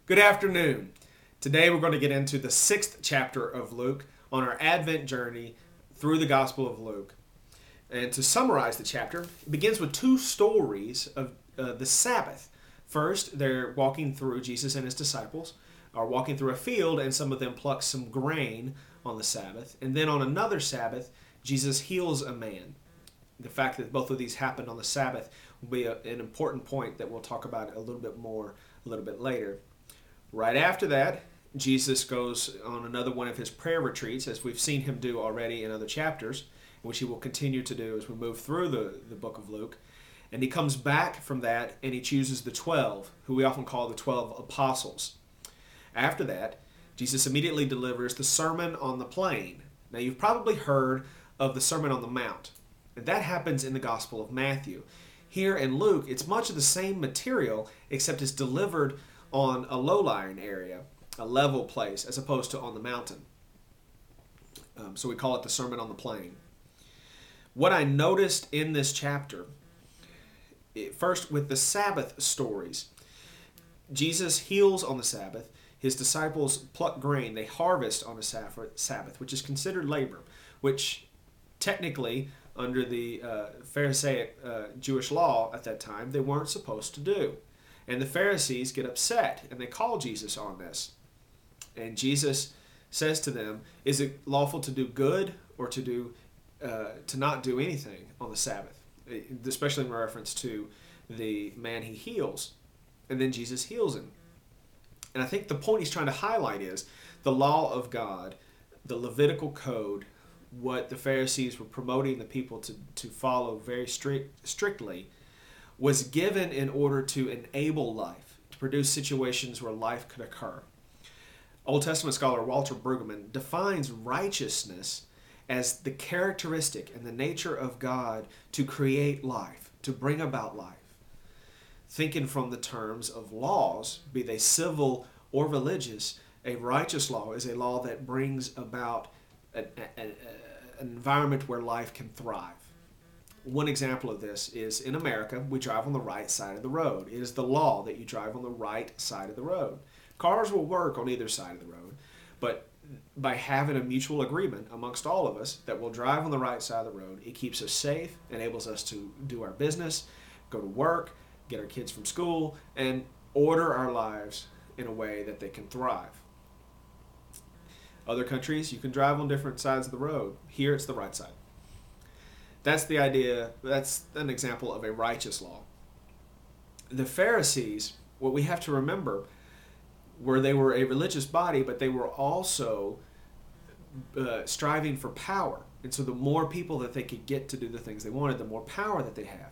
Good afternoon. Today we're going to get into the 6th chapter of Luke on our Advent journey through the Gospel of Luke. And to summarize the chapter, it begins with two stories of the Sabbath. First, they're walking through, Jesus and his disciples are walking through a field, and some of them pluck some grain on the Sabbath. And then on another Sabbath, Jesus heals a man. The fact that both of these happened on the Sabbath will be an important point that we'll talk about a little bit more a little bit later. Right after that, Jesus goes on another one of his prayer retreats, as we've seen him do already in other chapters, which he will continue to do as we move through the book of Luke. And he comes back from that and he chooses the 12, who we often call the 12 apostles. After that, Jesus immediately delivers the Sermon on the Plain. Now, you've probably heard of the Sermon on the Mount, and that happens in the Gospel of Matthew. Here in Luke, it's much of the same material, except it's delivered on a low-lying area, a level place, as opposed to on the mountain. So we call it the Sermon on the Plain. What I noticed in this chapter, first with the Sabbath stories, Jesus heals on the Sabbath. His disciples pluck grain. They harvest on a Sabbath, which is considered labor, which technically, under the Pharisaic Jewish law at that time, they weren't supposed to do. And the Pharisees get upset, and they call Jesus on this. And Jesus says to them, is it lawful to do good or to not do anything on the Sabbath? Especially in reference to the man he heals. And then Jesus heals him. And I think the point he's trying to highlight is the law of God, the Levitical code, what the Pharisees were promoting the people to follow very strictly, was given in order to enable life, to produce situations where life could occur. Old Testament scholar Walter Brueggemann defines righteousness as the characteristic and the nature of God to create life, to bring about life. Thinking from the terms of laws, be they civil or religious, a righteous law is a law that brings about an environment where life can thrive. One example of this is in America, we drive on the right side of the road. It is the law that you drive on the right side of the road. Cars will work on either side of the road, but by having a mutual agreement amongst all of us that we'll drive on the right side of the road, it keeps us safe, enables us to do our business, go to work, get our kids from school, and order our lives in a way that they can thrive. Other countries, you can drive on different sides of the road. Here, it's the right side. That's the idea, that's an example of a righteous law. The Pharisees, what we have to remember, they were a religious body, but they were also striving for power. And so the more people that they could get to do the things they wanted, the more power that they have.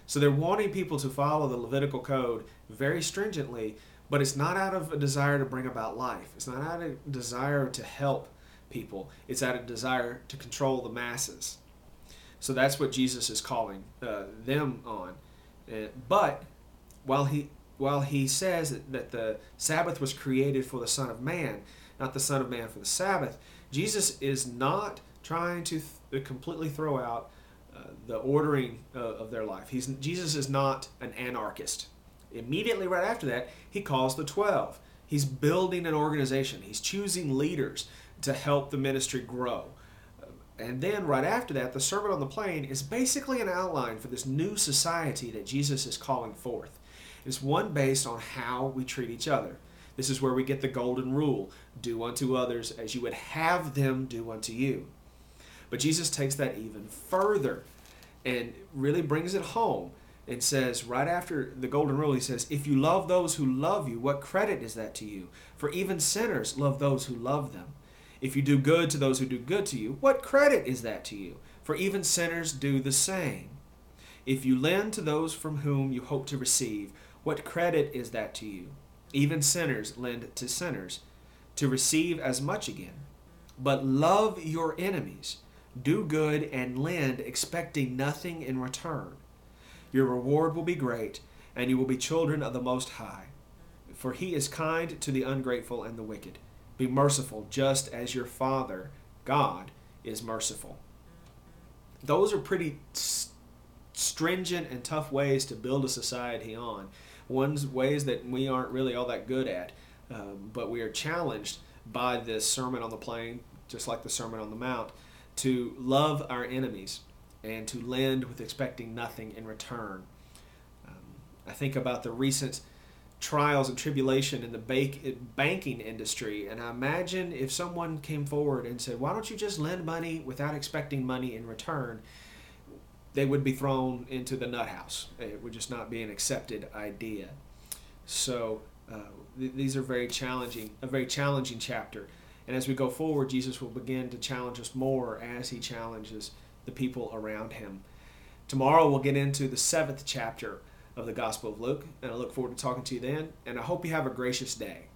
So they're wanting people to follow the Levitical code very stringently, but it's not out of a desire to bring about life. It's not out of a desire to help people. It's out of a desire to control the masses. So that's what Jesus is calling them on. But while he says that the Sabbath was created for the Son of Man, not the Son of Man for the Sabbath, Jesus is not trying to completely throw out the ordering of their life. Jesus is not an anarchist. Immediately right after that, he calls the 12. He's building an organization. He's choosing leaders to help the ministry grow. And then right after that, the Sermon on the Plain is basically an outline for this new society that Jesus is calling forth. It's one based on how we treat each other. This is where we get the golden rule: do unto others as you would have them do unto you. But Jesus takes that even further and really brings it home and says, right after the golden rule, he says, if you love those who love you, what credit is that to you? For even sinners love those who love them. If you do good to those who do good to you, what credit is that to you? For even sinners do the same. If you lend to those from whom you hope to receive, what credit is that to you? Even sinners lend to sinners to receive as much again. But love your enemies, do good and lend, expecting nothing in return. Your reward will be great, and you will be children of the Most High. For he is kind to the ungrateful and the wicked. Be merciful, just as your Father, God, is merciful. Those are pretty stringent and tough ways to build a society on. Ways that we aren't really all that good at. but we are challenged by this Sermon on the Plain, just like the Sermon on the Mount, to love our enemies and to lend with expecting nothing in return. I think about the recent trials and tribulation in the banking industry, and I imagine if someone came forward and said, why don't you just lend money without expecting money in return, they would be thrown into the nut house. It would just not be an accepted idea. So these are a very challenging chapter. And as we go forward, Jesus will begin to challenge us more as he challenges the people around him. Tomorrow we'll get into the 7th chapter of the Gospel of Luke, and I look forward to talking to you then, and I hope you have a gracious day.